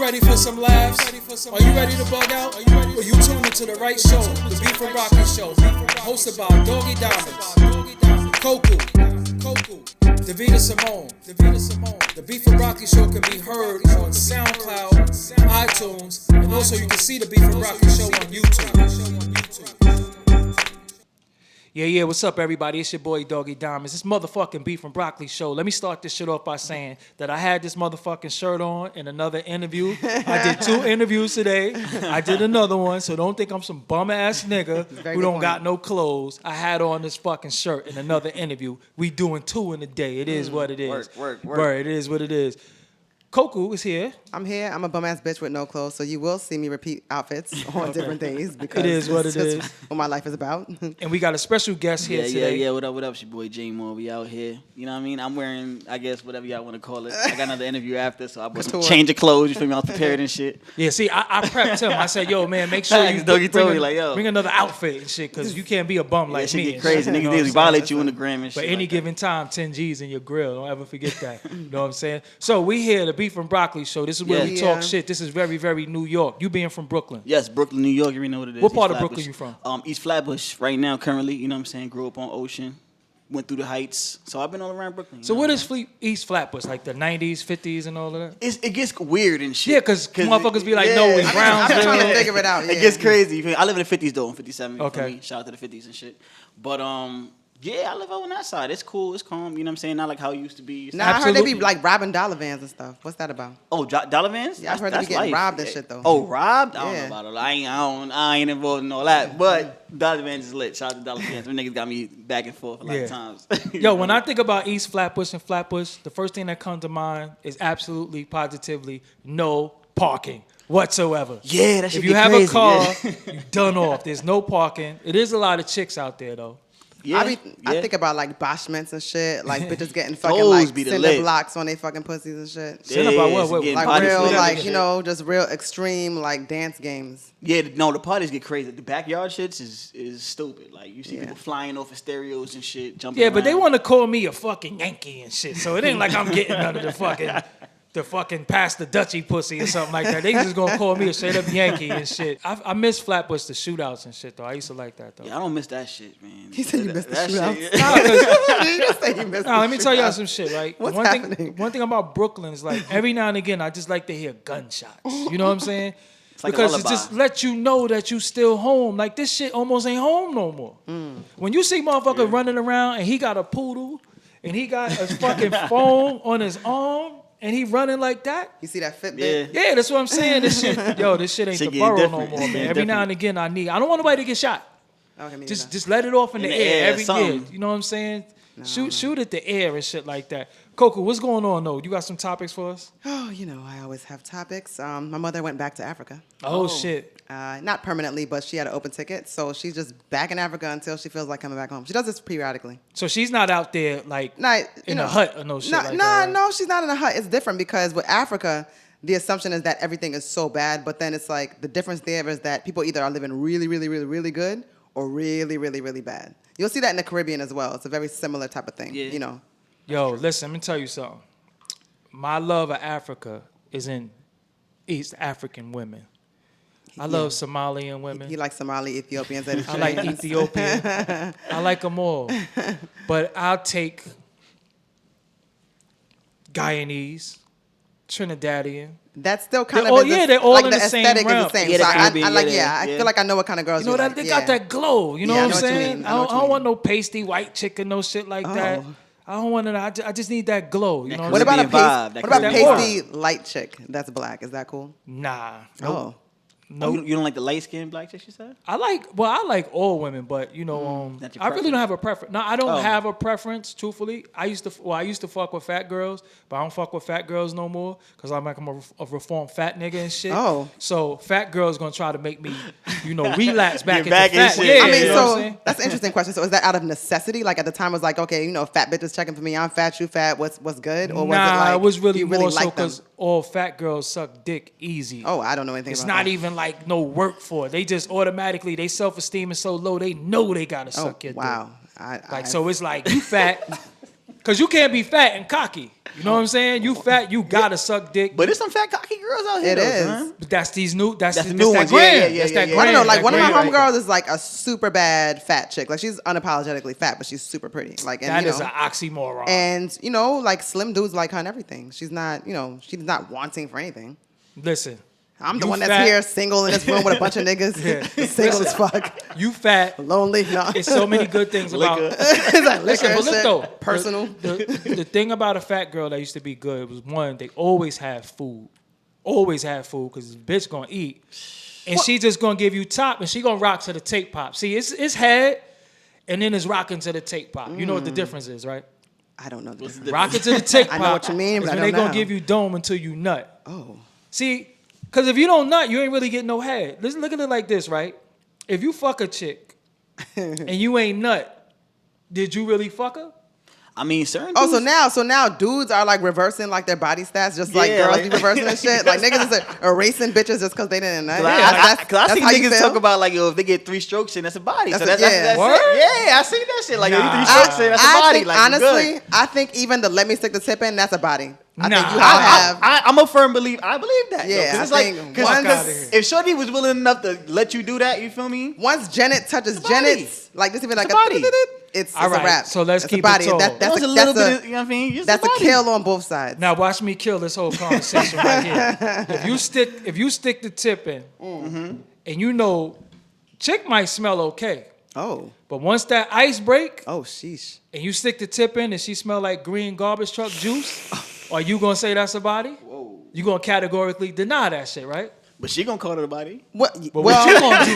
ready for some laughs? Are you ready to bug out? Well, you tune into the right show, the Beef and Broccoli Show, hosted by Doggy Diamonds, Koku, Davida Simone. The Beef and Broccoli Show can be heard on SoundCloud, iTunes, and also you can see the Beef and Broccoli Show on YouTube. Yeah, what's up, everybody? It's your boy, Doggy Diamonds. This motherfucking Beef and Broccoli Show. Let me start this shit off by saying that I had this motherfucking shirt on in another interview. I did 2 interviews today. I did another one, so don't think I'm some bum-ass nigga who don't got no clothes. I had on this fucking shirt in another interview. We doing 2 in a day. It is what it is. Work. It is what it is. Koku is here. I'm here. I'm a bum-ass bitch with no clothes, so you will see me repeat outfits on different days because it is what it is. What my life is about. And we got a special guest here today. Yeah. What up? It's your boy J Moore. We out here. You know what I mean? I'm wearing, I guess, whatever y'all want to call it. I got another interview after, so I was change of clothes. You feel me? I was prepared and shit. Yeah, see, I prepped him. I said, yo, man, make sure you bring another outfit and shit, because you can't be a bum like me. Get crazy. Niggas violate you on the gram and shit. But any given time, 10 G's in your grill. Don't ever forget that. You know what I'm saying? So we here, the Beef and Broccoli Show. This is where we talk shit. This is very, very New York. You being from Brooklyn. Yes, Brooklyn, New York. You already know what it is. What part of Brooklyn you from? East Flatbush right now, currently. You know what I'm saying? Grew up on Ocean. Went through the Heights. So I've been all around Brooklyn. So what is East Flatbush? Like the 90s, 50s and all of that? It gets weird and shit. Yeah, because motherfuckers be like, no, it's Brownsville. I'm trying to figure it out. It gets crazy. I live in the 50s though, in 57. Okay. Shout out to the 50s and shit. But yeah, I live over on that side. It's cool. It's calm. You know what I'm saying? Not like how it used to be. Nah, I heard they be like robbing dollar vans and stuff. What's that about? Oh, dollar vans? Yeah, I heard they be getting robbed and shit though. Oh, robbed? I don't know about it. I ain't involved in all that. But dollar vans is lit. Shout out to dollar vans. Them niggas got me back and forth a lot of times. Yo, when I think about East Flatbush and Flatbush, the first thing that comes to mind is absolutely, positively no parking whatsoever. Yeah, that should If be you have crazy. a car, you done off. There's no parking. It is a lot of chicks out there though. Yeah, I think about like boshments and shit, like bitches getting fucking Those like be the cinder lit. blocks on their fucking pussies and shit. Cinder block, what? getting Like body real, flipped like and you know, just real extreme like dance games. Yeah, no, the parties get crazy. The backyard shits is stupid. Like you see people flying off of stereos and shit, jumping. Yeah, but they around. want to call me a fucking Yankee and shit. So it ain't like I'm getting none of the fucking past the Dutchy pussy or something like that. They just gonna call me a straight up Yankee and shit. I miss Flatbush, the shootouts and shit though. I used to like that though. Yeah, I don't miss that shit, man. He said you missed the That shootout. shit, You just say you missed. Nah, let me tell y'all some shit, right? What's one happening? One thing about Brooklyn is like every now and again I just like to hear gunshots. You know what I'm saying? It's like because a it lullaby. just lets you know that you still home. Like this shit almost ain't home no more. When you see motherfucker running around and he got a poodle and he got a fucking phone on his arm and he running like that. You see that Fitbit? Yeah, that's what I'm saying. This shit ain't Shit the get borough different. no more, man. Shit Every now and again I don't want nobody to get shot. Okay, me Just let it off in the air every year. You know what I'm saying? Shoot at the air and shit like that. Coco, what's going on though? You got some topics for us? Oh, you know, I always have topics. My mother went back to Africa. Oh shit. Not permanently, but she had an open ticket, so she's just back in Africa until she feels like coming back home. She does this periodically. So she's not out there like in a hut or no shit like that. Right? No, she's not in a hut. It's different because with Africa, the assumption is that everything is so bad, but then it's like the difference there is that people either are living really, really, really, really good or really, really, really bad. You'll see that in the Caribbean as well. It's a very similar type of thing, you know. Yo, listen, let me tell you something. My love of Africa is in East African women. I love Somalian women. He likes Somali, Ethiopians, and I like Ethiopian. I like them all. But I'll take Guyanese, Trinidadian. That's still kind They're of all- yeah, they're all like in the the same aesthetic realm. is the same. Yeah, So the Caribbean, I feel like I know what kind of girls You know that like. they got that glow. You know Yeah, what I'm I know what you saying? mean. I don't want no pasty white chick and no shit like that. I don't want to. I just need that glow. You know What about Caribbean vibe, what about that pasty light chick that's black? Is that cool? Nah. Oh. No, you don't like the light skinned black chick, you said? I like all women, but you know, That's your I really don't have a preference. No, I don't Oh. have a preference. Truthfully, I used to fuck with fat girls, but I don't fuck with fat girls no more because I'm a reformed fat nigga and shit. Oh. So fat girls gonna try to make me, relapse back into back in fat. shit. Yeah, I mean, you know what I'm so saying? that's an interesting question. So is that out of necessity? Like at the time, it was like, okay, fat bitches checking for me. I'm fat, you fat. What's good? Or was it like it was really you more so liked them? because all fat girls suck dick easy. Oh, I don't know anything It's about not that. even like no work for it. They just automatically, they self-esteem is so low, they know they gotta suck your wow. dick. So it's like, you fat, Cause you can't be fat and cocky. You know what I'm saying? You fat, you gotta suck dick. But there's some fat cocky girls out here. It though, is. son. But that's these new. That's the this new that ones. grand. Yeah. That's that Yeah. I don't grand. know. Like that one of my grand right homegirls is like a super bad fat chick. Like she's unapologetically fat, but she's super pretty. Like and, That you is know, an oxymoron. and like slim dudes like her and everything. She's not, she's not wanting for anything. Listen, I'm the you one fat- that's here single in this room with a bunch of niggas. Single as fuck. You fat. Lonely. No. It's so many good things about. It's like Listen, liquor but look shit, though, personal. The thing about a fat girl that used to be good was one, they always have food. Always have food because the bitch gonna eat. And she just gonna give you top and she gonna rock to the tape pop. See, it's head and then it's rocking to the tape pop. You know what the difference is, right? I don't know. The difference. Rocking to the tape pop. I know what you mean, is but I when they don't gonna know. give you dome until you nut. Oh. See, because if you don't nut, you ain't really getting no head. Listen, look at it like this, right? If you fuck a chick and you ain't nut, did you really fuck her? I mean, certain. Oh, dudes, so now dudes are like reversing like their body stats, just like Yeah, girls like- be reversing and shit. Like niggas is erasing bitches just because they didn't nut. Cause I see how you niggas feel? talk about like, yo, if they get 3 strokes in, that's a body. That's So a- that's yeah. Word? it. Yeah, I see that shit. Like, yo, Nah. you 3 strokes in, that's a I body. think, Like, you honestly, good. I think even the let me stick the tip in, that's a body. I Nah. think you have. I'm a firm believer. I believe that. Yeah, Because I it's like, think cause, once- 'cause if Shorty was willing enough to let you do that, you feel me? Once Janet touches It's a body. Janet's, like this even like It's a body. it's All a right, wrap. so let's It's a keep it body. tall. That's That was a, a little that's bit a, of, you know what I mean? Just that's a a body. kill on both sides. Now watch me kill this whole conversation right here. If you stick the tip in, and you know, chick might smell okay, Oh, but once that ice break oh, sheesh. and you stick the tip in and she smell like green garbage truck juice, are you gonna say that's a body? You gonna categorically deny that shit, right? But she gonna call it a body. What? But what you gonna do?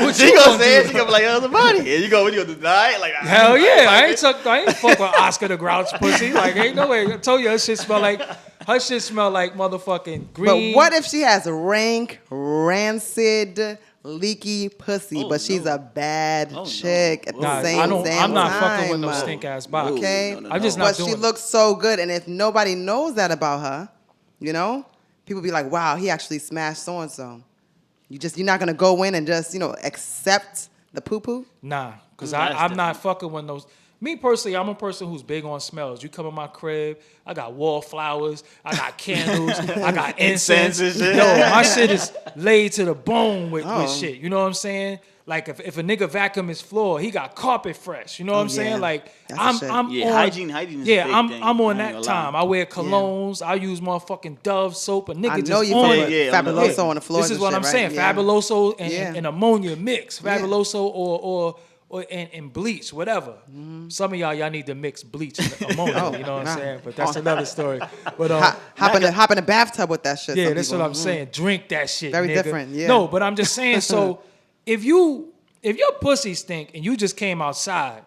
What She you gonna gonna say it. do? She gonna be like, oh, it's a body. And you go deny it? Like, Hell yeah, I ain't fuck with Oscar the Grouch pussy. Like ain't no way. I told you her shit smell like motherfucking green. But what if she has rank, rancid, leaky pussy, but she's a bad chick at the Nah, same time? I'm not fucking with no stink ass box. Okay, No. I'm just not but doing she it. looks so good, and if nobody knows that about her, people be like, "Wow, he actually smashed so and so." You're not gonna go in and just accept the poo poo. Nah, because That's I'm not fucking with those. Me personally, I'm a person who's big on smells. You come in my crib, I got wallflowers, I got candles, I got incense. and shit. No, my shit is laid to the bone with Oh. shit. You know what I'm saying? Like if a nigga vacuum his floor, he got carpet fresh. You know what I'm yeah. saying? Like That's the I'm shit. I'm Yeah, on, hygiene is a yeah, big I'm thing. I'm I on ain't that gonna time. lie. I wear colognes. I use motherfucking Dove soap. A nigga I just know you on put it. Yeah, on the- Fabuloso on the floor. This is what I'm saying. Yeah. Fabuloso Yeah. and ammonia mix. Yeah. Fabuloso or and bleach, whatever. Some of y'all need to mix bleach and ammonia. Oh, You know what I'm nah. saying? But that's another story. But Hop in the bathtub with that shit. yeah, some that's people. what I'm saying. Drink that shit. Very nigga. different, yeah. No, but I'm just saying. So if your pussy stink and you just came outside,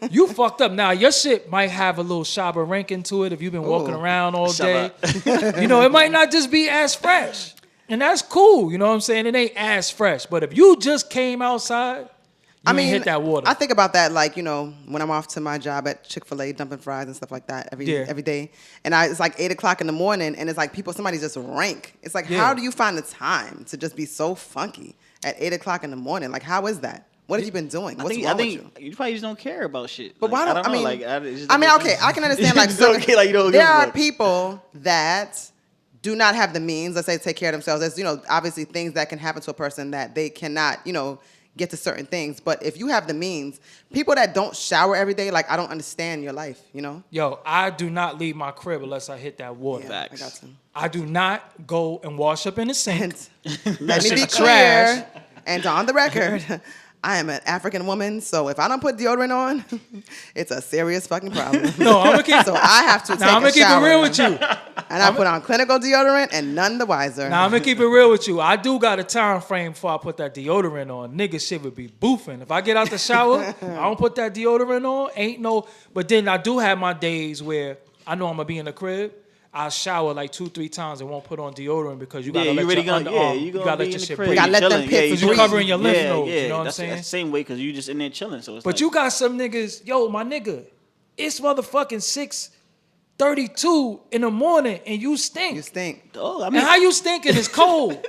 you fucked up. Now your shit might have a little Shabba ranking to it if you've been walking Ooh. around all day. Shabba. It might not just be as fresh, and that's cool. You know what I'm saying? It ain't as fresh. But if you just came outside, you ain't hit that water. I think about that, like, when I'm off to my job at Chick-fil-A, dumping fries and stuff like that every day. And it's like 8 o'clock in the morning, and it's like somebody's just rank. It's like, how do you find the time to just be so funky at 8 o'clock in the morning? Like, how is that? What have you been doing? What's wrong with you? you probably just don't care about shit. But why Like, don't I don't know, like? like, it's just I mean, like- okay, I can understand You like just don't certain- care, like, you don't give there a are fuck. people that do not have the means, let's say, to take care of themselves. There's obviously things that can happen to a person that they cannot get to certain things. But if you have the means, people that don't shower every day, like, I don't understand your life. Yo, I do not leave my crib unless I hit that water. Yeah, Facts. I got you. I do not go and wash up in the sink. And let me be shit's clear, trash. and on the record, I am an African woman, so if I don't put deodorant on, it's a serious fucking problem. No, I'm gonna keep. So I have to take Now I'm a gonna keep it shower. real with you. And I put on clinical deodorant, and none the wiser. Now I'm gonna keep it real with you. I do got a time frame before I put that deodorant on. Nigga shit would be boofing. If I get out the shower, I don't put that deodorant on. Ain't no. But then I do have my days where I know I'm gonna be in the crib. I'll shower like 2-3 times and won't put on deodorant because you gotta Yeah, you let really your gonna, underarm. you You gonna gotta be let in your the shit crib. breathe. You gotta let them chilling. pits Because you breathe. covering your lymph Yeah, nodes. yeah, You know what I'm that's saying? the same way because you just in there chilling. So it's But like, you got some niggas, yo, my nigga, it's motherfucking 6:32 in the morning and you stink. You stink. oh, I And mean, how you stinking is cold.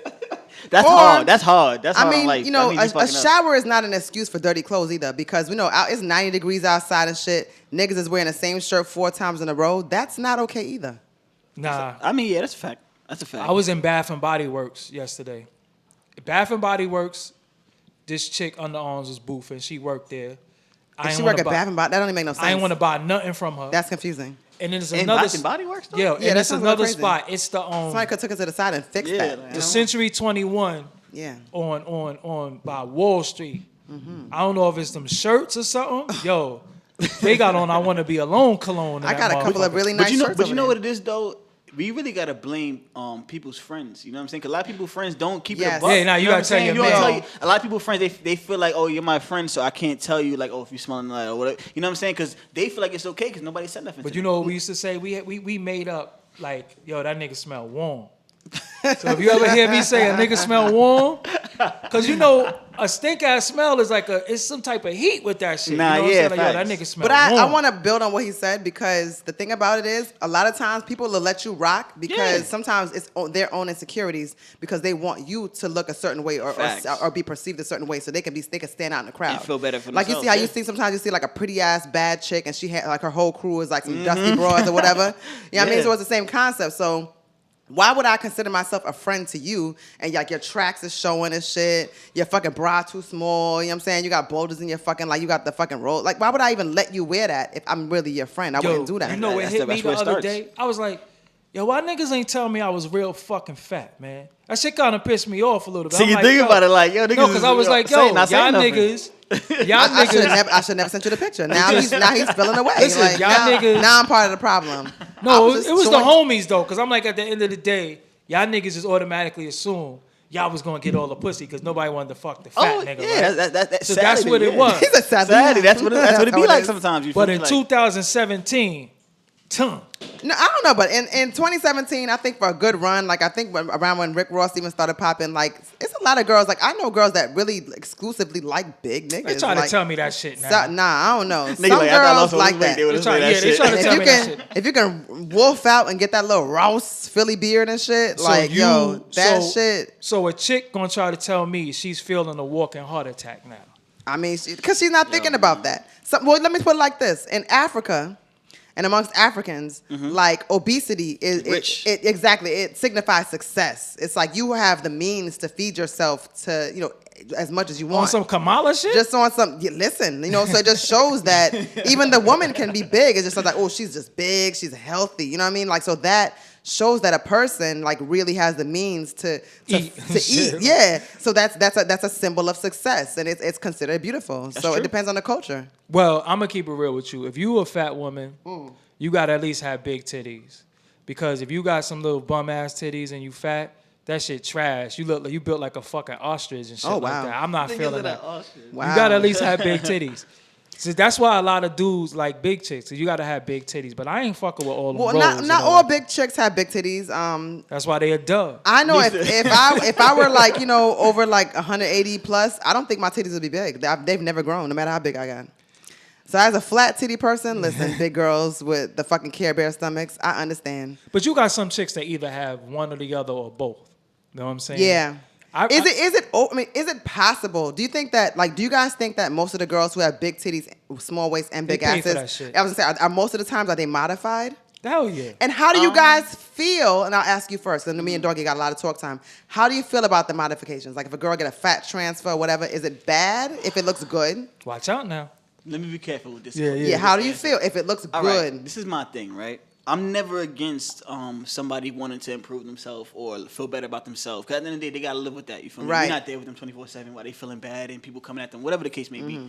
That's hard. That's hard. That's hard. I mean, life. you know, that means a shower is not an excuse for dirty clothes either, because we know it's 90 degrees outside and shit. Niggas is wearing the same shirt 4 times in a row. That's not okay either. Nah. I mean, yeah, that's a fact. That's a fact. I was in Bath and Body Works yesterday. Bath and Body Works, this chick under arms was boofing. She worked there. If she work at Bath and Body, that don't even make no sense. I ain't want to buy nothing from her. That's confusing. And then there's in another Bath and Body Works, though? Yeah, Yeah, and that it's sounds another crazy. spot. It's the Somebody could took it to the side and fixed that. You know? the Century 21 Yeah. on by Wall Street. I don't know if it's them shirts or something. Yo, they got on I Want to Be Alone cologne. I got a couple of really nice shirts. But you know over what it is though? We really gotta blame people's friends. You know what I'm saying? 'Cause a lot of people's friends don't keep it Yes. a buck. Yeah, nah, you know gotta what I'm saying? tell You your don't man. tell you- a lot of people's friends they feel like, oh, you're my friend, so I can't tell you like, oh, if you're smelling like or whatever. You know what I'm saying? Because they feel like it's okay because nobody said nothing. But to you them. know what we used to say? We made up like, yo, that nigga smell warm. So if you ever hear me say a nigga smell warm, because you know a stink ass smell is like it's some type of heat with that shit. Nah, you know what yeah, I'm saying? Like, yo, that facts. nigga smell But warm. I want to build on what he said, because the thing about it is, a lot of times people will let you rock because Yeah. sometimes it's their own insecurities, because they want you to look a certain way Facts. or be perceived a certain way, so they can stand out in the crowd And feel better for like themselves, you see how yeah. you see sometimes you see like a pretty ass bad chick and she had like her whole crew is like some dusty broads or whatever. You know what I mean? Yeah. So it's the same concept. So why would I consider myself a friend to you and like your tracks is showing and shit, your fucking bra too small, you know what I'm saying? You got boulders in your fucking, like you got the fucking roll. Like why would I even let you wear that if I'm really your friend? I wouldn't do that. You know what That's hit the- me that's the where it other starts. day? I was like, yo, why niggas ain't tell me I was real fucking fat, man? That shit kind of pissed me off a little bit. So I'm you like, think yo, about it like, yo, niggas. no, because I was like, yo, not saying y'all nothing. niggas, I should never sent you the picture. Now he's feeling away. Listen, like y'all now, niggas- now I'm part of the problem. I No, just it was the showing- homies though, because I'm like, at the end of the day, y'all niggas just automatically assume y'all was gonna get all the pussy because nobody wanted to fuck the fat Oh nigga. yeah, right? that's So that's what it was. He's a sad Sadly, that's what it how be like is. sometimes. You But feel in me? Like, 2017, No, I don't know, but in 2017, I think for a good run, like I think around when Rick Ross even started popping, like it's a lot of girls. Like I know girls that really exclusively like big niggas. they trying like, to tell me that shit now. Nah, I don't know. Some nigga, like, I thought I girls lost all like this that. weight, they would've They try- said that yeah, they shit. try to And tell me that shit. if you can wolf out and get that little Rouse Philly beard and shit, like yo, that shit. So a chick gonna try to tell me she's feeling a walking heart attack now. I mean, because she's not thinking about that. So, well, let me put it like this: in Africa, and amongst Africans, like obesity is Rich. It exactly it signifies success. It's like you have the means to feed yourself to as much as you want. On some Kamala shit? Just on some, listen, so it just shows that even the woman can be big. It's just like, oh, she's just big, she's healthy. You know what I mean? Like, so that shows that a person like really has the means to Eat. eat. Yeah. So that's a symbol of success, and it's considered beautiful. So true. Mm. it depends on the culture. Well, I'm gonna keep it real with you. If you a fat woman, you gotta at least have big titties. Because if you got some little bum ass titties and you fat, that shit trash. You look like you built like a fucking ostrich and shit Oh, like wow. that. I'm not feeling that. Wow. You gotta at least have big titties. So that's why a lot of dudes like big chicks. So you gotta have big titties. But I ain't fucking with all them Well, rolls not and all that. big chicks have big titties. That's why they a dub. I know if I were like over like 180 plus, I don't think my titties would be big. They've never grown, no matter how big I got. So as a flat titty person, listen, big girls with the fucking Care Bear stomachs, I understand. But you got some chicks that either have one or the other or both. You know what I'm saying? Yeah. Is Is it possible? Do you think that do you guys think that most of the girls who have big titties, small waist, and They big pay for asses, that shit. I was gonna say, are most of the times are they modified? Hell yeah. And how do you guys feel? And I'll ask you first. And me and Doggy got a lot of talk time. How do you feel about the modifications? Like if a girl get a fat transfer or whatever, is it bad if it looks good? Watch out now. Let me be careful with this. Yeah, Yeah. How do you feel if it looks All good? right, this is my thing, right? I'm never against somebody wanting to improve themselves or feel better about themselves. Because at the end of the day, they got to live with that. You feel me? Right. You're not there with them 24/7 while they feeling bad and people coming at them, whatever the case may be.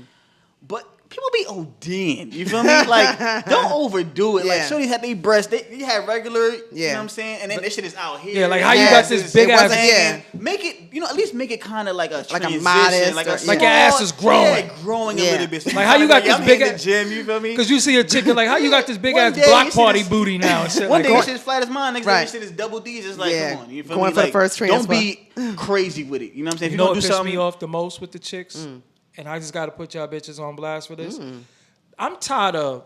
But people be ODing. You feel me? Like, don't overdo it. Like, Yeah. shorties had they breasts. You had regular, you know Yeah. what I'm saying? And then this shit is out here. Yeah, like how you got this big it ass- wasn't- yeah. Make it, at least make it kind of like a Like a transition, modest like or- a like small, your ass is growing. Yeah, growing Yeah. a little bit. So Like how you got kinda this I'm big hitting ass- the gym, you feel me? Because you see a chicken like how you got this big One ass day block you see party this- booty now and shit One like day that. shit is flat as mine. Next Right. day shit is double D's. It's like, Yeah. come on, you feel Going me? for the Like, first don't transfer. be crazy with it. You know what I'm saying? If You you know gonna what do pissed something, me off the most with the chicks? And I just got to put y'all bitches on blast for this. I'm tired of,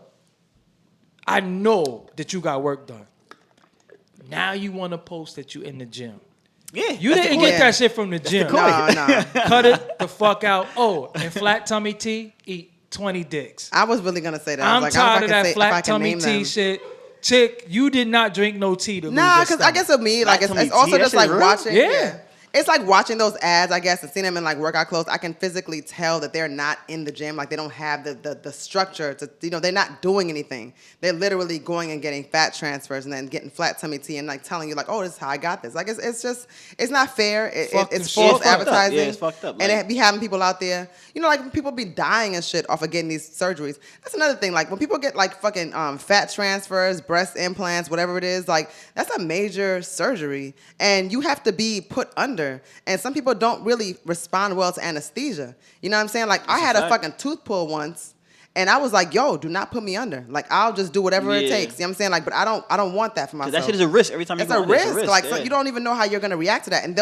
I know that you got work done. Now you want to post that you in the gym. Yeah. You didn't get that shit from the gym. No. Cut it the fuck out. Oh, and flat tummy tea, eat 20 dicks. I was really gonna say that. I'm I was tired of that if I flat can tummy name tea them. shit. Chick, you did not drink no tea to lose your Nah, because I stomach. guess of me, like Flat tummy it's also tea, just that like shit real? watching. Yeah. It's like watching those ads, I guess, and seeing them in like workout clothes. I can physically tell that they're not in the gym. Like they don't have the structure to, they're not doing anything. They're literally going and getting fat transfers and then getting flat tummy tea and like telling you like, oh, this is how I got this. Like it's not fair. Fuck It's them false shit. advertising. Yeah, it's fucked up. And Like- it be having people out there, like people be dying and shit off of getting these surgeries. That's another thing. Like when people get like fucking fat transfers, breast implants, whatever it is, like that's a major surgery and you have to be put under. And some people don't really respond well to anesthesia. You know what I'm saying? Like I had a fucking tooth pull once. And I was like, yo, do not put me under. Like, I'll just do whatever it takes. You know what I'm saying? Like, but I don't want that for myself. That shit is a risk every time you it's go a under. risk. It's a risk. Like, yeah. so you don't even know how you're going to react to that. And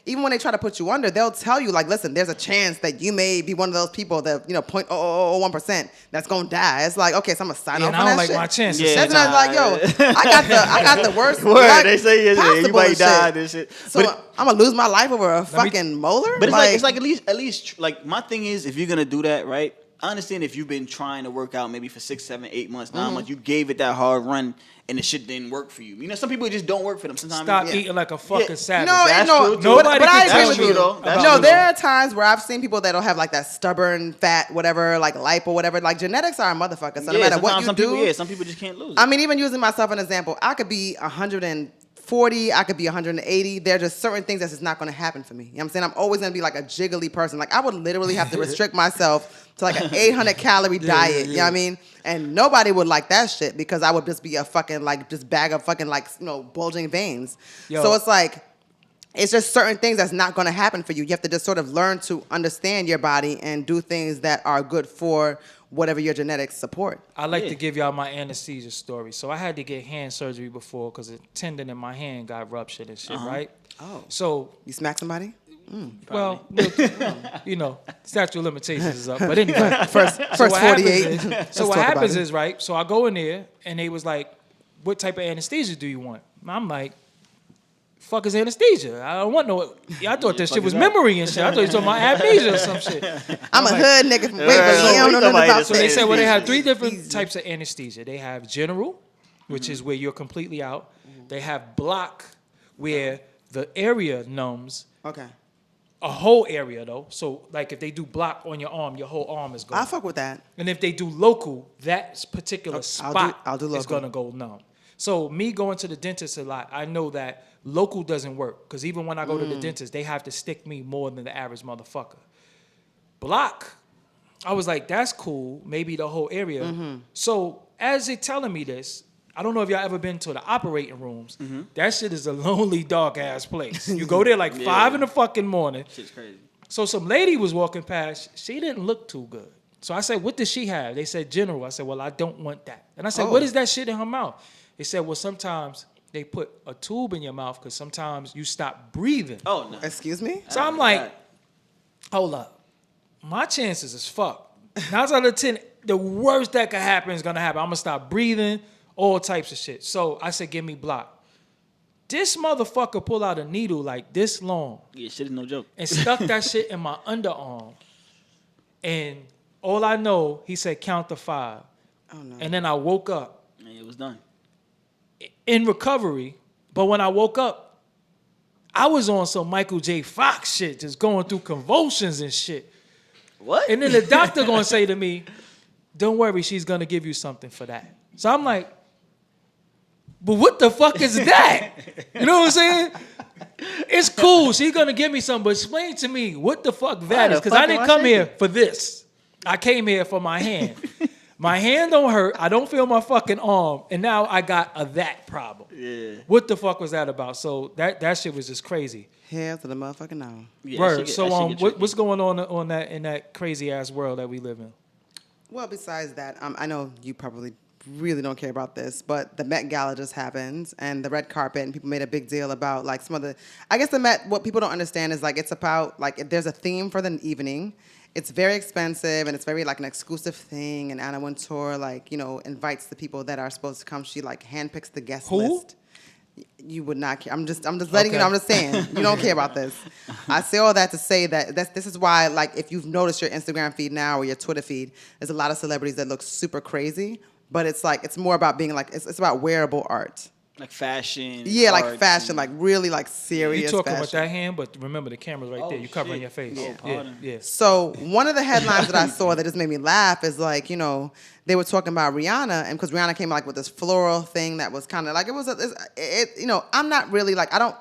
even when they try to put you under, they'll tell you, like, listen, there's a chance that you may be one of those people that, 0.0001% that's going to die. It's like, okay, so I'm going to sign off and on I don't that like shit. my chances. Yeah. That's not like, yo, I got the worst. Word, like, they say you possible might and die shit. and shit. So But I'm going to lose my life over a fucking molar? But it's like at least like my thing is if you're gonna do that, right? I understand if you've been trying to work out maybe for 6, 7, 8 months, 9 months, you gave it that hard run and the shit didn't work for you. Some people just don't work for them. Sometimes Stop yeah. eating like a fucking Yeah. savage. No, That's no, true, too. Nobody but I can agree tell with you you. though. That's No, true, there are times where I've seen people that'll have like that stubborn, fat, whatever, like lipo, whatever. Like genetics are a motherfucker. So no matter what you some do, people, some people just can't lose. I mean, even using myself as an example, I could be 140, I could be 180. There are just certain things that's just not going to happen for me. You know what I'm saying? I'm always going to be like a jiggly person. Like I would literally have to restrict myself to like an 800 calorie diet. You know what I mean? And nobody would like that shit because I would just be a fucking like just bag of fucking like bulging veins. Yo. So it's like it's just certain things that's not going to happen for you. You have to just sort of learn to understand your body and do things that are good for whatever your genetics support. I like to give y'all my anesthesia story. So I had to get hand surgery before because a tendon in my hand got ruptured and shit, right? Oh. So, You smack somebody? well, statute of limitations is up. But anyway, First what happens 48. is- Let's so what talk about happens it. is, right? So I go in there and they was like, "What type of anesthesia do you want?" And I'm like, "Fuck is anesthesia? I don't want no." I thought that shit was memory and shit. I thought you were talking about amnesia or some shit. I'm a hood nigga from Waverly. Right. You don't know nothing about So they said, well, they have three anesthesia. different types of anesthesia. They have general, which is where you're completely out. They have block, where the area numbs. Okay. A whole area though. So like if they do block on your arm, your whole arm is gone. I'll fuck with that. And if they do local, that particular spot I'll do is local. gonna go numb. So me going to the dentist a lot, I know that local doesn't work. Because even when I go to the dentist, they have to stick me more than the average motherfucker. Block, I was like, that's cool. Maybe the whole area. So as they telling me this, I don't know if y'all ever been to the operating rooms. That shit is a lonely, dark ass place. You go there like 5 in the fucking morning. Shit's crazy. So some lady was walking past. She didn't look too good. So I said, what does she have? They said general. I said, well, I don't want that. And I said, what is that shit in her mouth? They said, well, sometimes they put a tube in your mouth because sometimes you stop breathing. Oh no. Excuse me? So I'm like, hold up. My chances is fuck. 9 out of 10, the worst that could happen is going to happen. I'm going to stop breathing, all types of shit. So I said, give me block. This motherfucker pulled out a needle like this long Yeah, shit is no joke. and stuck that shit in my underarm. And all I know, he said, count to 5. Oh, no. And then I woke up And it was done. in recovery. But when I woke up, I was on some Michael J. Fox shit, just going through convulsions and shit. What? And then the doctor gonna say to me, don't worry, she's gonna give you something for that. So I'm like, but what the fuck is that? You know what I'm saying? It's cool, she's gonna give me something, but explain to me what the fuck that the is. Because fuck I am didn't I come here thinking? for this. I came here for my hand. My hand don't hurt, I don't feel my fucking arm, and now I got a that problem. Yeah. What the fuck was that about? So that shit was just crazy. Hell to the motherfucking no. Yeah, Word. that shit So get tricky. what's going on that in that crazy ass world that we live in? Well, besides that, I know you probably really don't care about this, but the Met Gala just happened, and the red carpet, and people made a big deal about like some of the. I guess the Met. What people don't understand is like it's about like there's a theme for the evening. It's very expensive, and it's very like an exclusive thing. And Anna Wintour invites the people that are supposed to come. She like handpicks the guest Who? list. You would not care. I'm just letting you Okay. know. I'm just saying you don't care about this. I say all that to say that this is why, like, if you've noticed your Instagram feed now or your Twitter feed, there's a lot of celebrities that look super crazy, but it's like it's more about being like it's about wearable art. Like fashion. Yeah, like arts fashion, and- like really like serious. You talking fashion. with that hand, but remember the camera's right there. You covering shit. your face. Oh, Yeah, pardon. yeah. So one of the headlines that I saw that just made me laugh is like, you know, they were talking about Rihanna, and because Rihanna came like with this floral thing that was kind of like you know, I'm not really like I don't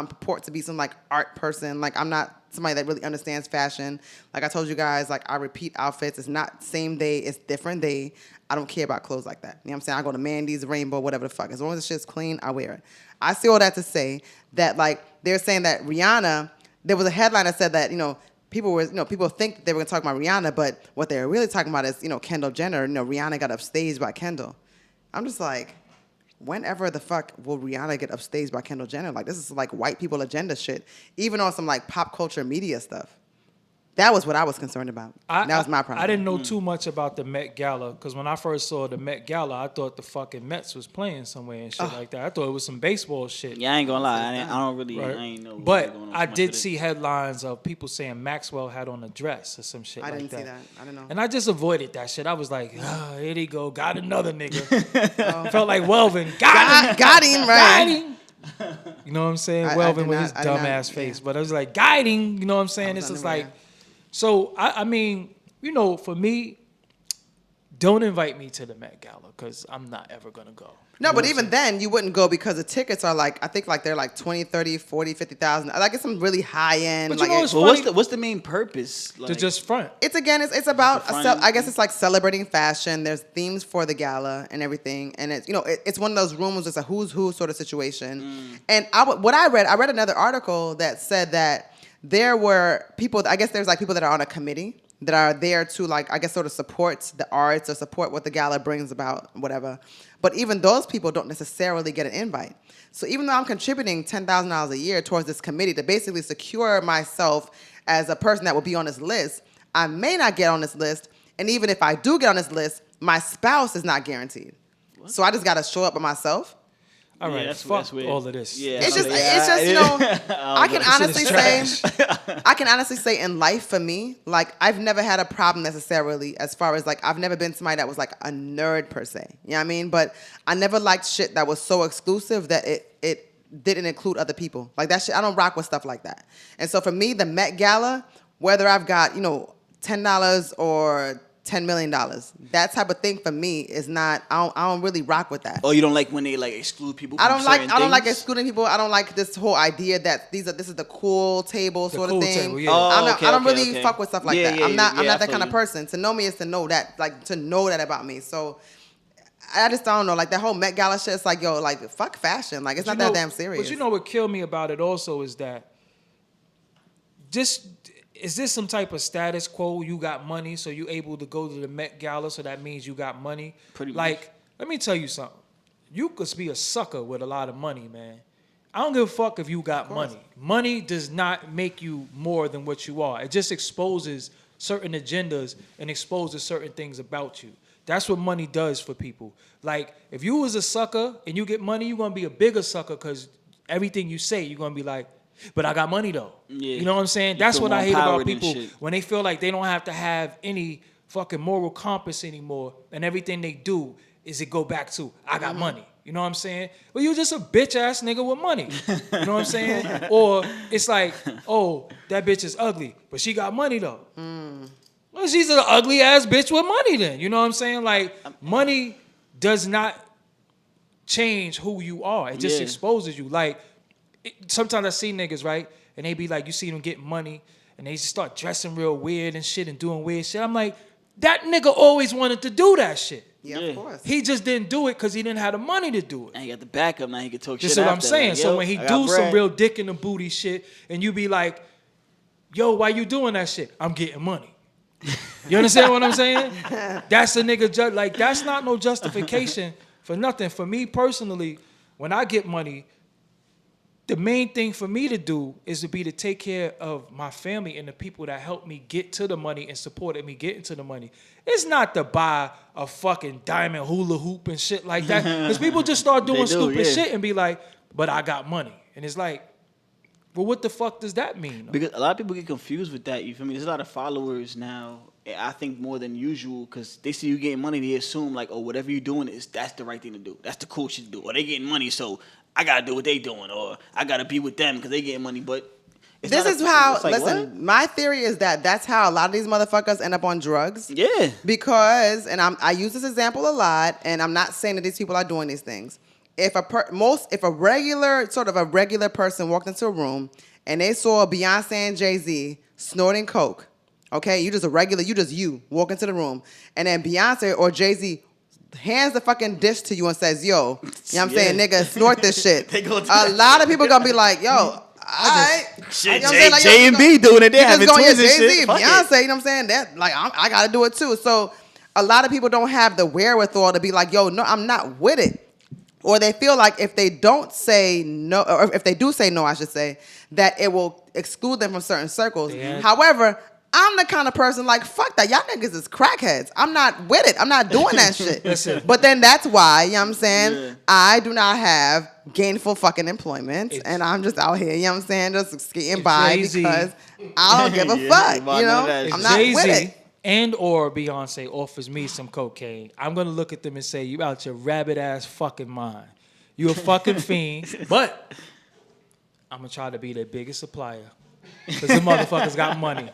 purport to be some like art person. Like I'm not somebody that really understands fashion. Like I told you guys, like I repeat outfits. It's not same day. It's different day. I don't care about clothes like that. You know what I'm saying? I go to Mandy's, Rainbow, whatever the fuck. As long as the shit's clean, I wear it. I say all that to say that like they're saying that Rihanna. There was a headline that said that you know. People think that they were going to talk about Rihanna, but what they're really talking about is, you know, Kendall Jenner. You know, Rihanna got upstaged by Kendall. I'm just like, whenever the fuck will Rihanna get upstaged by Kendall Jenner? Like, this is like white people agenda shit, even on some like pop culture media stuff. That was what I was concerned about. That was my problem. I didn't know too much about the Met Gala because when I first saw the Met Gala, I thought the fucking Mets was playing somewhere and shit like that. I thought it was some baseball shit. Yeah, I ain't gonna lie. I don't really. Right. I ain't know. But going on I too much did with it. see headlines of people saying Maxwell had on a dress or some shit I like didn't that. see that. I don't know. And I just avoided that shit. I was like, here they go, got another nigga. Felt like Welvin, got him. Got him, right? Got him. You know what I'm saying? I Welvin did with not- his I did not- dumb ass face. yeah. But I was like, guiding, you know what I'm saying? I was It's just unaware. like, so I mean, you know, for me, don't invite me to the Met Gala because I'm not ever going to go. No, but even then, you wouldn't go because the tickets are like, I think like they're like 20, 30, 40, 50,000. Like it's some really high end. But you like know it- what's Well, funny? what's the main purpose? Like, To just front. It's again, it's about, The front I guess it's like celebrating fashion. There's themes for the gala and everything. And it's, you know, it's one of those rooms, it's a who's who sort of situation. And what I read another article that said that there were people, I guess there's like people that are on a committee that are there to like, I guess sort of support the arts or support what the gala brings about, whatever. But even those people don't necessarily get an invite. So even though I'm contributing $10,000 a year towards this committee to basically secure myself as a person that will be on this list, I may not get on this list. And even if I do get on this list, my spouse is not guaranteed. So I just got to show up by myself. All right, that's fuck weird. all of this. Yeah, It's just, yeah, you know, I can This shit is honestly say in life for me, like I've never had a problem necessarily as far as like, I've never been somebody that was like a nerd per se. You know what I mean? But I never liked shit that was so exclusive that it didn't include other people. Like that shit, I don't rock with stuff like that. And so for me, the Met Gala, whether I've got, you know, $10 or $10 million, that type of thing for me is not, I don't really rock with that. Oh, you don't like when they like exclude people? I From don't like certain things? excluding people. I don't like this whole idea that this is the cool table sort cool of thing. table, yeah. Oh, I don't okay, really okay. fuck with stuff like Yeah, that. yeah, I'm not yeah, I that feel kind of you. person. To know me is to know that, like to know that about me. So I just don't know. Like that whole Met Gala shit, it's like, yo, like fuck fashion. Like it's not that damn serious. But you know what killed me about it also is that is this some type of status quo? You got money, so you able to go to the Met Gala, so that means you got money. Pretty much. Like, let me tell you something. You could be a sucker with a lot of money, man. I don't give a fuck if you got money. Money does not make you more than what you are. It just exposes certain agendas and exposes certain things about you. That's what money does for people. Like, if you was a sucker and you get money, you're going to be a bigger sucker because everything you say, you're going to be like, but I got money, though. Yeah. You know what I'm saying? You That's feel what more I hate about empowered and people shit. when they feel like they don't have to have any fucking moral compass anymore and everything they do is it go back to, I got money. You know what I'm saying? Well, you just a bitch ass nigga with money. You know what I'm saying? Or it's like, oh, that bitch is ugly, but she got money though. Well, she's an ugly ass bitch with money then. You know what I'm saying? Like, money does not change who you are. It just Yeah. exposes you. Like, sometimes I see niggas, right? And they be like, you see them get money and they just start dressing real weird and shit and doing weird shit. I'm like, that nigga always wanted to do that shit. yeah, Yeah. of course. He just didn't do it because he didn't have the money to do it. And he got the backup now. He can talk That's shit what I'm after, saying. like, So yo, when he I got do some bread. real dick in the booty shit, and you be like, "Yo, why you doing that shit?" I'm getting money. You understand what I'm saying? That's a nigga like that's not no justification for nothing. For me personally, when I get money, the main thing for me to do is to take care of my family and the people that helped me get to the money and supported me getting to the money. It's not to buy a fucking diamond hula hoop and shit like that. Because people just start doing They do, stupid yeah. shit and be like, but I got money. And it's like, well, what the fuck does that mean? Because a lot of people get confused with that. You feel me? There's a lot of followers now. I think more than usual because they see you getting money. They assume like, oh, whatever you're doing that's the right thing to do. That's the cool shit to do. Or they getting money, so I gotta do what they doing. Or I gotta be with them because they getting money. But this is how. Listen, my theory is that that's how a lot of these motherfuckers end up on drugs. Yeah. Because, and I use this example a lot, and I'm not saying that these people are doing these things. If a regular person walked into a room and they saw Beyonce and Jay-Z snorting coke, okay, you walk into the room, and then Beyonce or Jay-Z hands the fucking dish to you and says, yo, you know what I'm saying, nigga, snort this shit. A lot of people gonna be like, yo, shit, J and B doing it. They having twins and shit. Beyonce, you know what I'm saying? That like I gotta do it too. So a lot of people don't have the wherewithal to be like, yo, no, I'm not with it. Or they feel like if they don't say no, or if they do say no, I should say, that it will exclude them from certain circles. Yeah. However, I'm the kind of person like, fuck that. Y'all niggas is crackheads. I'm not with it. I'm not doing that shit. But then that's why, you know what I'm saying, I do not have gainful fucking employment. And I'm just out here, you know what I'm saying, just skating by Jay-Z, because I don't give a fuck, you know? I'm not Jay-Z with it. And or Beyonce offers me some cocaine, I'm going to look at them and say, you out your rabbit-ass fucking mind. You a fucking fiend. But I'm going to try to be their biggest supplier. Because the motherfuckers got money.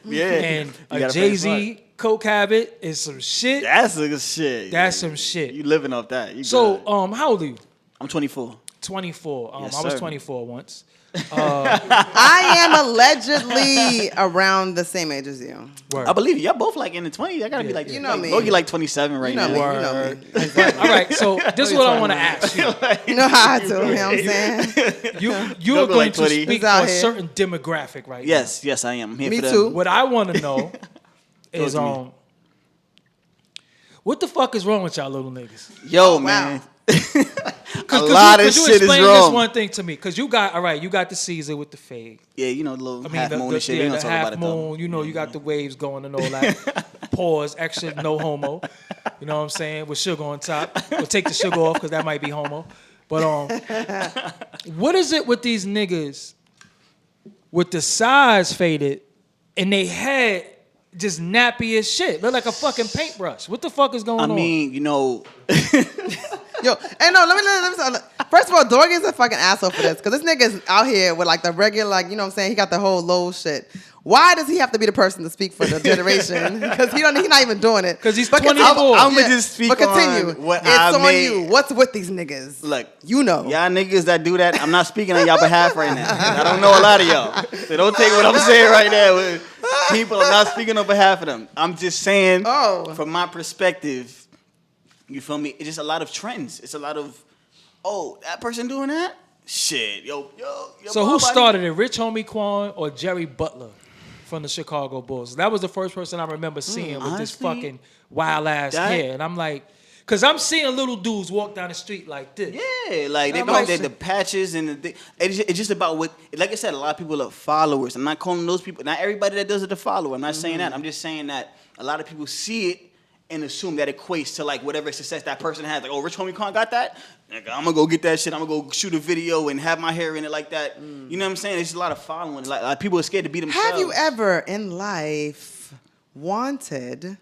Yeah. And a Jay-Z coke habit is some shit. That's some shit. That's some shit. You living off that. You so, good. How old are you? I'm 24. 24. Yes, I was sir. 24 once. I am allegedly around the same age as you. Word. I believe you. Y'all both like in the 20s. I gotta be like, you know me. Logie like 27 right now. You know me. All right, so this is what I want to ask you. You know how I do, you know what I'm saying? You are going like to 20. speak for a certain demographic right now. Yes, I am. I'm here Me for them. too. What I want to know is what the fuck is wrong with y'all little niggas? Yo, man. A lot of shit is wrong. Explain this one thing to me, because you got the Caesar with the fade. Yeah, you know, the little half moon and shit. We don't the talk half about it moon. though. You know, you got the waves going and all that. Pause, extra, no homo. You know what I'm saying? With sugar on top. We'll take the sugar off because that might be homo. But what is it with these niggas with the sides faded and they head just nappy as shit? Look like a fucking paintbrush. What the fuck is going on? I mean, you know. Yo, and no, let me. First of all, Dorgy is a fucking asshole for this, because this nigga's out here with like the regular, like, you know what I'm saying, he got the whole low shit. Why does he have to be the person to speak for the generation? Because he's not even doing it. Because he's but 24. I'm gonna just speak but continue. on what it's I on made. you. What's with these niggas? Look, you know. Y'all niggas that do that, I'm not speaking on y'all behalf right now. I don't know a lot of y'all. So don't take what I'm saying right now. People, I'm not speaking on behalf of them. I'm just saying, from my perspective, you feel me? It's just a lot of trends. It's a lot of, that person doing that? Shit, yo. So who started it, Rich Homie Quan or Jerry Butler from the Chicago Bulls? That was the first person I remember seeing with this fucking wild ass hair. And I'm like, because I'm seeing little dudes walk down the street like this. Yeah, like they got the patches and it's just about what, like I said, a lot of people are followers. I'm not calling those people, not everybody that does it a follower. I'm not saying that. I'm just saying that a lot of people see it and assume that equates to like whatever success that person has. Like, Rich Homie Khan got that? Like, I'm gonna go get that shit. I'm gonna go shoot a video and have my hair in it like that. You know what I'm saying? It's just a lot of following. Like people are scared to be themselves. Have you ever in life wanted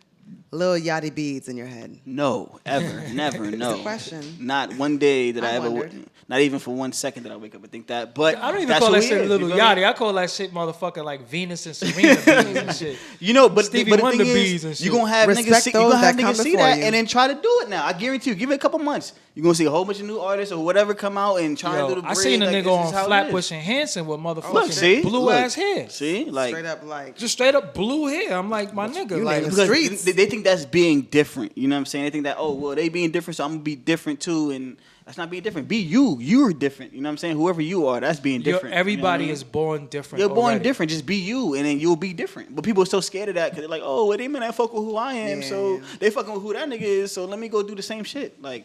little yachty beads in your head? No, ever, never, no. That's a question. Not one day that I ever wondered. Not even for 1 second that I wake up and think that. But I don't even call that shit little yachty. I call that shit motherfucking like Venus and Serena bees and shit. You know, but Stevie the Wonder thing bees and is, shit. you're gonna have Respect niggas see that you. and then try to do it now. I guarantee you, give it a couple months. You're gonna see a whole bunch of new artists or whatever come out and try to do the bread. I seen a like, nigga on Flatbush and Hanson with motherfucking blue ass hair. See, like straight up like just straight up blue hair. I'm like, my nigga, you like niggas. because Streets. they think that's being different. You know what I'm saying? They think that they being different, so I'm gonna be different too, and that's not being different. Be you. You're different. You know what I'm saying? Whoever you are, that's being different. Everybody is born different. You're born different. Just be you, and then you'll be different. But people are so scared of that because they're like, they mean I fuck with who I am, so they fucking with who that nigga is. So let me go do the same shit. Like,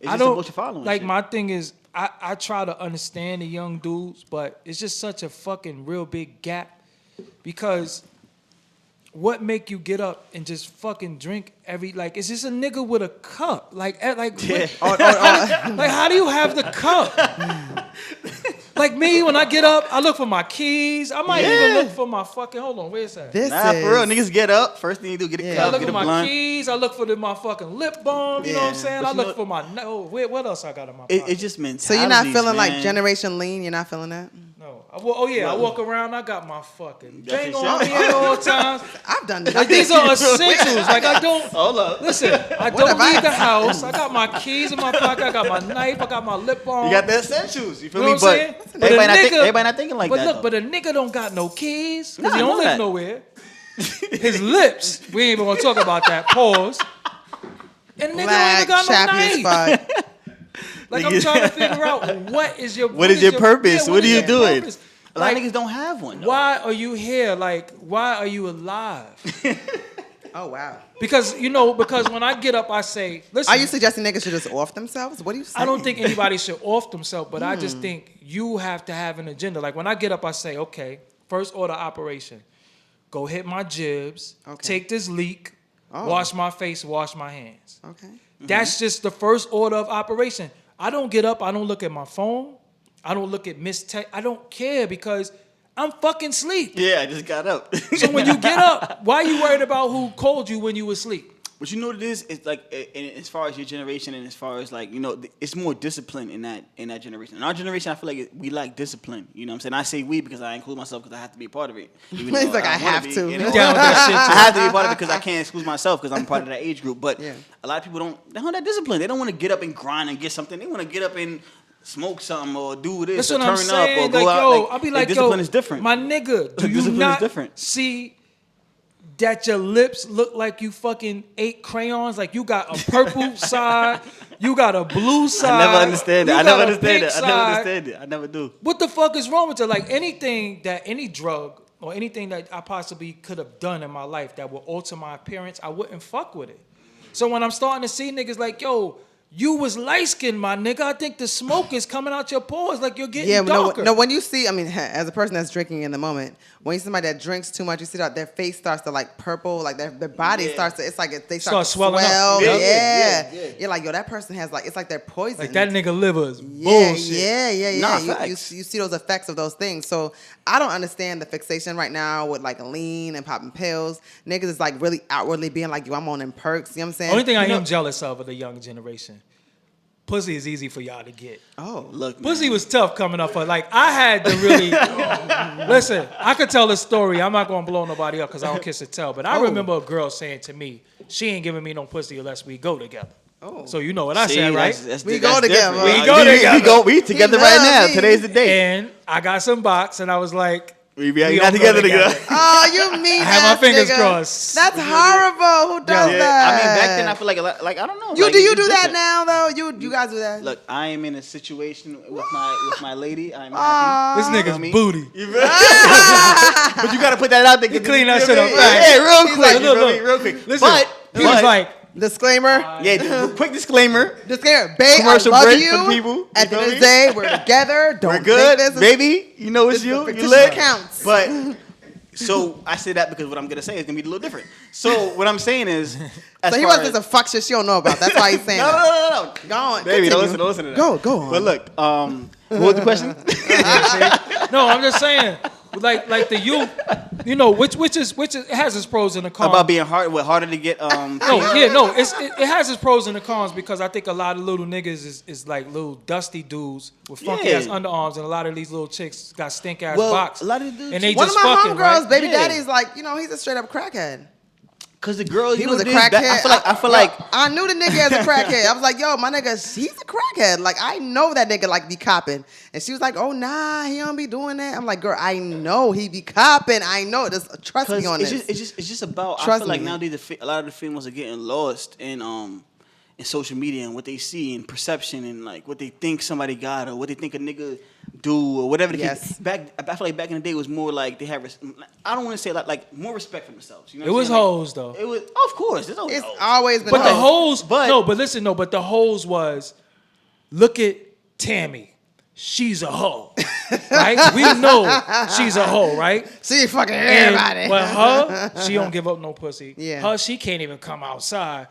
it's just a bunch of following. Like, shit. my thing is, I try to understand the young dudes, but it's just such a fucking real big gap because what make you get up and just fucking drink every like? Is this a nigga with a cup? Like what- like how do you have the cup? Like me, when I get up, I look for my keys. I might even look for my fucking. Hold on, where's that? Nah, for real, niggas get up. First thing you do, get a Yeah. I cup, look get for a my blunt. keys. I look for my fucking lip balm. You know what I'm Yeah. saying? But I you look know- for my. Oh, wait, what else I got in my pocket? It's just mentality. So you're not feeling like man. generation lean? You're not feeling that? No. I walk around. I got my fucking That's thing your on shot. me at all times. I've done this. Like these are essentials. Like I don't. Hold up. Listen, I What don't have I leave the done? house. I got my keys in my pocket. I got my knife. I got my lip balm. You got the essentials. You feel You know me? what I'm saying? But But a everybody not thinking like but that. look, though. but a nigga don't got no keys because Nah, he I don't know live that. nowhere. His lips, we ain't even gonna talk about that. Pause. And nigga don't Black, even got no chappy as knife. fuck. Like I'm trying to figure out what is your What is your purpose? yeah, What are you your doing? purpose? a lot Like, of niggas don't have one. Though. why are you here? Like, why are you alive? Oh, wow. Because when I get up, I say, listen. Are you suggesting niggas should just off themselves? What are you saying? I don't think anybody should off themselves, but I just think you have to have an agenda. Like when I get up, I say, okay, first order operation. Go hit my jibs, Okay. take this leak, wash my face, wash my hands. Okay. That's just the first order of operation. I don't get up, I don't look at my phone, I don't look at missed text. I don't care because I'm fucking sleep. Yeah, I just got up. So when you get up, why are you worried about who called you when you were asleep? But you know what it is? It's like, as far as your generation, and as far as like, it's more discipline in that generation. In our generation, I feel like we lack discipline. You know what I'm saying? I say we because I include myself because I have to be a part of it. Even He's though like, I don't wanna have be, to. you know? You down with that shit I too? have to be a part of it because I can't exclude myself because I'm part of that age group. But Yeah. a lot of people they don't have that discipline. They don't want to get up and grind and get something. They want to get up and smoke something or do this That's or what turn I'm saying. up or go like, out. yo, I'll be like, discipline yo, is different. my nigga, do you Discipline is not different. see that your lips look like you fucking ate crayons? Like you got a purple side, you got a blue side. I never understand it. you I got never a understand pink it. I never side. understand it. I never do. What the fuck is wrong with it? Like any drug or anything that I possibly could have done in my life that would alter my appearance, I wouldn't fuck with it. So when I'm starting to see niggas like, yo, you was light skinned, my nigga. I think the smoke is coming out your pores. Like you're getting darker. No, when you see, I mean, as a person that's drinking in the moment, when you see somebody that drinks too much, you see that their face starts to like purple, like their body starts to, it's like they start to swelling up. swell. Yeah. Yeah. You're like, yo, that person has like, it's like they're poisoned. Like that nigga liver is Yeah, bullshit. yeah. Nah, you facts. see those effects of those things. So I don't understand the fixation right now with like lean and popping pills. Niggas is like really outwardly being like, yo, I'm on them perks. You know what I'm saying? Only thing I am jealous of the younger generation. Pussy is easy for y'all to get. Oh, Look, Pussy man. was tough coming up for like I had to really listen. I could tell the story. I'm not gonna blow nobody up because I don't kiss and tell. But I remember a girl saying to me, "She ain't giving me no pussy unless we go together." Oh. So you know what I See, said, right? We go together. different. We go together. We together He right loves now. me. Today's the day. And I got some box, and I was like, We we got don't go together. Oh, you mean I had my fingers nigga. crossed. That's horrible. Who does Yeah, that? I mean, back then I feel like a lot, like I don't know. You like, do you it's do that different. now though? You guys do that? Look, I am in a situation with my lady. I'm This happy. nigga's me? booty. But you gotta put that out there. You 'cause clean that feel shit up me? fast. Yeah, real He's quick. like, You feel look, me? Real quick. Listen, he was like, Disclaimer. quick disclaimer. Disclaimer. Babe, Commercial I love break you. for the people. At the You end feel of the me? day, we're together. Don't We're good, think this is, baby. You know it's this is you. the You fictitious lit. accounts. But so I say that because what I'm gonna say is gonna be a little different. So what I'm saying is, as So he far wants as, to fuck shit she don't know about. That's why he's saying that. no. Go on. Baby, continue. don't listen to that. Go on. But look, what was the question? no, I'm just saying, like the youth, you know, which is it has its pros and the cons. About being harder to get. It has its pros and the cons because I think a lot of little niggas is like little dusty dudes with funky ass underarms, and a lot of these little chicks got stink ass Well, box. a lot of dudes- and they One of just my fucking, homegirls, right? baby Yeah. daddy's like, he's a straight up crackhead. Cause the girl, He you was know, a this, crackhead. I feel like I knew the nigga as a crackhead. I was like, yo, my nigga, he's a crackhead. Like, I know that nigga like be copping. And she was like, oh nah, he don't be doing that. I'm like, girl, I know he be copping. I know. Just trust me on it's this. just about. Trust I feel like me. nowadays a lot of the females are getting lost in social media and what they see and perception and like what they think somebody got or what they think a nigga do or whatever. Yes. I feel like back in the day it was more like they had. I don't want to say like more respect for themselves. You know It what I'm was saying? Like, hoes though. It was of course. There's always It's hoes. always been But the hoes. hoes, But- but the hoes was, look at Tammy, she's a hoe. right? We know she's a hoe, right? She fucking And, everybody. but her, she don't give up no pussy. Yeah. Her, she can't even come outside.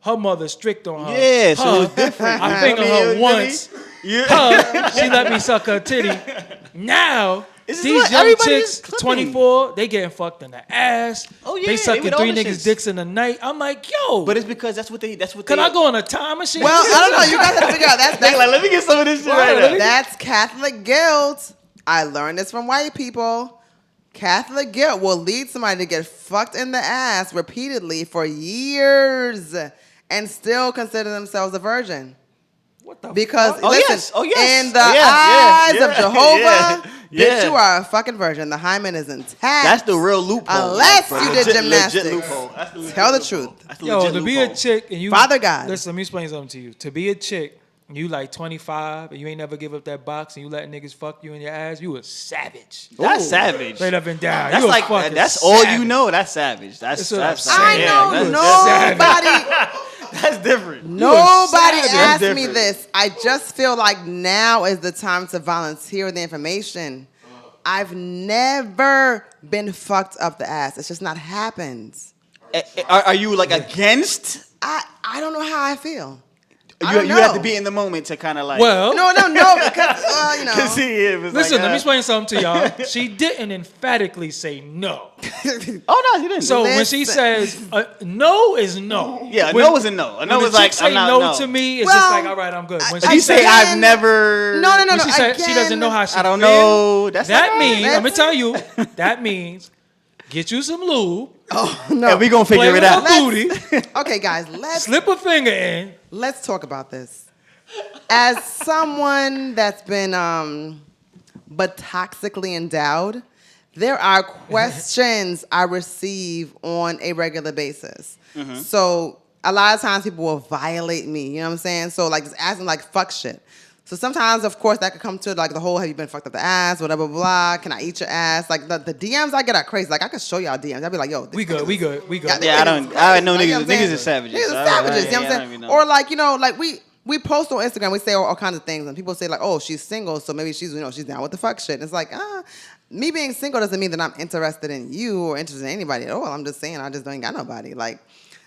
Her mother's strict on her. Yeah, so Her, it's different. I You fingered feel me? her You feel me? once. Yeah. Her, she let me suck her titty. Now, This is these what young everybody chicks, is clipping. 24, they getting fucked in the ass. Oh, yeah, They they sucking with all 3 the niggas' shits. dicks in the night. I'm like, yo. But it's because that's what they. Can I go on a time machine? Well, I don't know. You guys have to figure out. They like, let me get some of this shit right now. That's Catholic guilt. I learned this from white people. Catholic guilt will lead somebody to get fucked in the ass repeatedly for years and still consider themselves a virgin. What the Because fuck? Oh, listen, yes. Oh, yes. in the Oh, yeah, eyes yeah, of Jehovah, yeah, bitch, yeah. you are a fucking virgin. The hymen is intact. That's the real loophole. Unless bro. you did Legit gymnastics. loophole. That's the legit Tell the loophole. truth. That's the Yo, legit to be a loophole. chick and you Father God. Listen, let me explain something to you. To be a chick, and you like 25 and you ain't never give up that box and you let niggas fuck you in your ass, you a savage. That's Ooh. savage. Straight up and down. That's You a like fucking that's all you savage. know. That's savage. That's That's what I'm saying. I Yeah, know that's nobody. That's different. Nobody savage. asked That's me different. this. I just feel like now is the time to volunteer the information. I've never been fucked up the ass. It's just not happened. Are you like against? I don't know how I feel. I You don't have to know. be in the moment to kind of like. Well, No, because you know. Cause it was listen, like, let me explain something to y'all. She didn't emphatically say no. Oh no, he didn't. So when she Listen. says no is no. Yeah, a When- no is a no. A no when is the like chick say I'm not no no. to me, it's Well, just like, all right, I'm good. When She say Again- I've never. No. when she said she doesn't know how she I don't feel, know. That's that not means, right. I'm going to tell you, that means get you some lube, Oh no. Yeah, we gonna play figure with it out. her booty, Okay, guys, let's slip a finger in. talk about this. As someone that's been but toxically endowed, there are questions I receive on a regular basis. So a lot of times people will violate me, you know what I'm saying? So like just asking like fuck shit. So sometimes, of course, that could come to like the whole, have you been fucked up the ass, whatever, blah, can I eat your ass? Like the DMs I get are crazy. Like I could show y'all DMs. I'd be like, yo. We good. Yeah, I know Like, you know niggas. what I'm Niggas saying? are savages. Niggas so are I don't- savages, you know yeah, what I I'm don't even saying? know. Or like, you know, like we post on Instagram, we say all kinds of things, and people say like, oh, she's single, so maybe she's, you know, she's down with the fuck shit. And it's like, me being single doesn't mean that I'm interested in you or interested in anybody at all. I'm just saying I just don't got nobody. Like,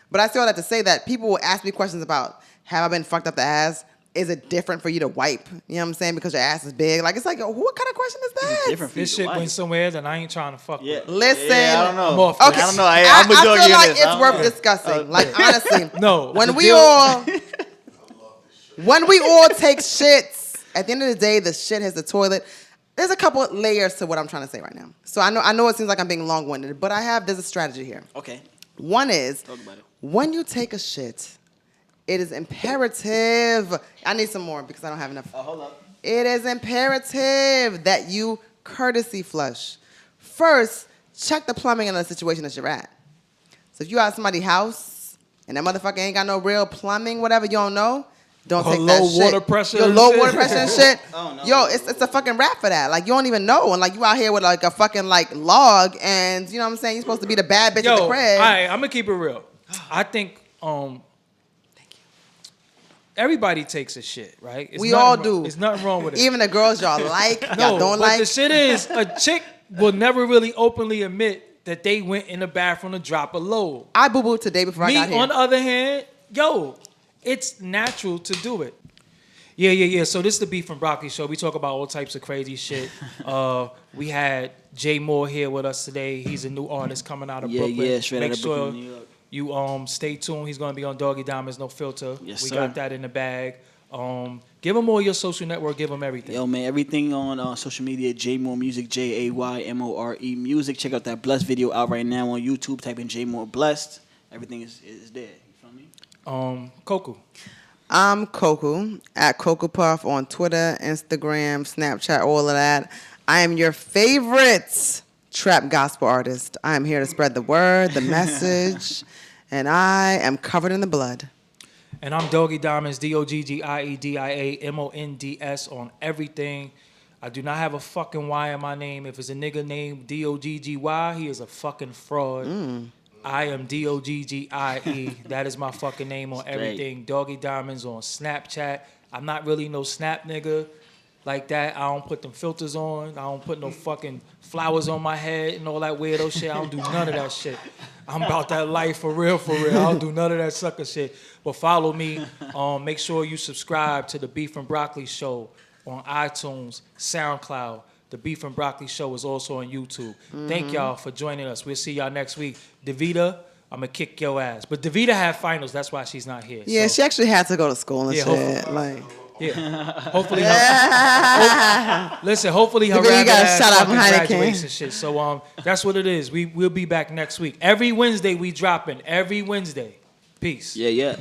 but I say all that to say that people will ask me questions about, have I been fucked up the ass? Is it different for you to wipe? You know what I'm saying? Because your ass is big. Like, it's like, what kind of question is that? different for you This to shit wife. went somewhere that I ain't trying to fuck Yeah. with. Listen. Yeah, I don't know. I'm off Okay. I don't know. I I'm a dog feel in like this. it's I don't worth know. discussing. Like, honestly. No, When the we deal- all take shits, at the end of the day, the shit hits the toilet. There's a couple layers to what I'm trying to say right now. So I know it seems like I'm being long-winded, but there's a strategy here. Okay. One is, Talk about it. when you take a shit, it is imperative. I need some more because I don't have enough. Oh, hold up. It is imperative that you courtesy flush. First, check the plumbing in the situation that you're at. So if you at somebody's house and that motherfucker ain't got no real plumbing, whatever, you don't know, don't Or take that low shit. water pressure Yo, and low shit. water pressure and shit. Oh, no. Yo, it's a fucking rap for that. Like, you don't even know. And, like, you out here with, like, a fucking, like, log and, you know what I'm saying? You're supposed to be the bad bitch Yo, at the all crib. right, I'm gonna keep it real. I think everybody takes a shit, right? It's We nothing all wrong- do. There's nothing wrong with it. Even the girls y'all like, y'all don't but like. the shit is, a chick will never really openly admit that they went in the bathroom to drop a load. I boo-booed today before I Me, got here. on the other hand, yo, it's natural to do it. Yeah. So this is the Beef and Broccoli Show. We talk about all types of crazy shit. We had Jay Moore here with us today. He's a new artist coming out of Brooklyn. straight Make out of sure Brooklyn, New York. you stay tuned. He's gonna be on Doggy Diamonds, No Filter. Yes, we sir. got that in the bag. Give him all your social network. Give him everything. Yo, man, everything on social media, J More Music, JAYMORE Music. Check out that Blessed video out right now on YouTube. Type in J More Blessed. Everything is there. You feel me? Coco. I'm Coco at Coco Puff on Twitter, Instagram, Snapchat, all of that. I am your favorite trap gospel artist. I am here to spread the word, the message, and I am covered in the blood. And I'm Doggy Diamonds, DOGGIEDIAMONDS on everything. I do not have a fucking Y in my name. If it's a nigga named DOGGY, he is a fucking fraud. I am DOGGIE. That is my fucking name on everything. Doggy Diamonds on Snapchat. I'm not really no snap nigga. like that. I don't put them filters on. I don't put no fucking flowers on my head and all that weirdo shit. I don't do none of that shit. I'm about that life for real, for real. I don't do none of that sucker shit. But follow me. Make sure you subscribe to the Beef and Broccoli Show on iTunes, SoundCloud. The Beef and Broccoli Show is also on YouTube. Thank y'all for joining us. We'll see y'all next week. Davita, I'm going to kick your ass. But Davita had finals. That's why she's not here. Yeah, so. she actually had to go to school and Yeah, shit. Like, Yeah. Hopefully, listen. Hopefully, her You rabbit gotta ass shout out fucking Heineken. graduates and shit. So that's what it is. We'll be back next week. Every Wednesday we dropping. Every Wednesday. Peace. Yeah.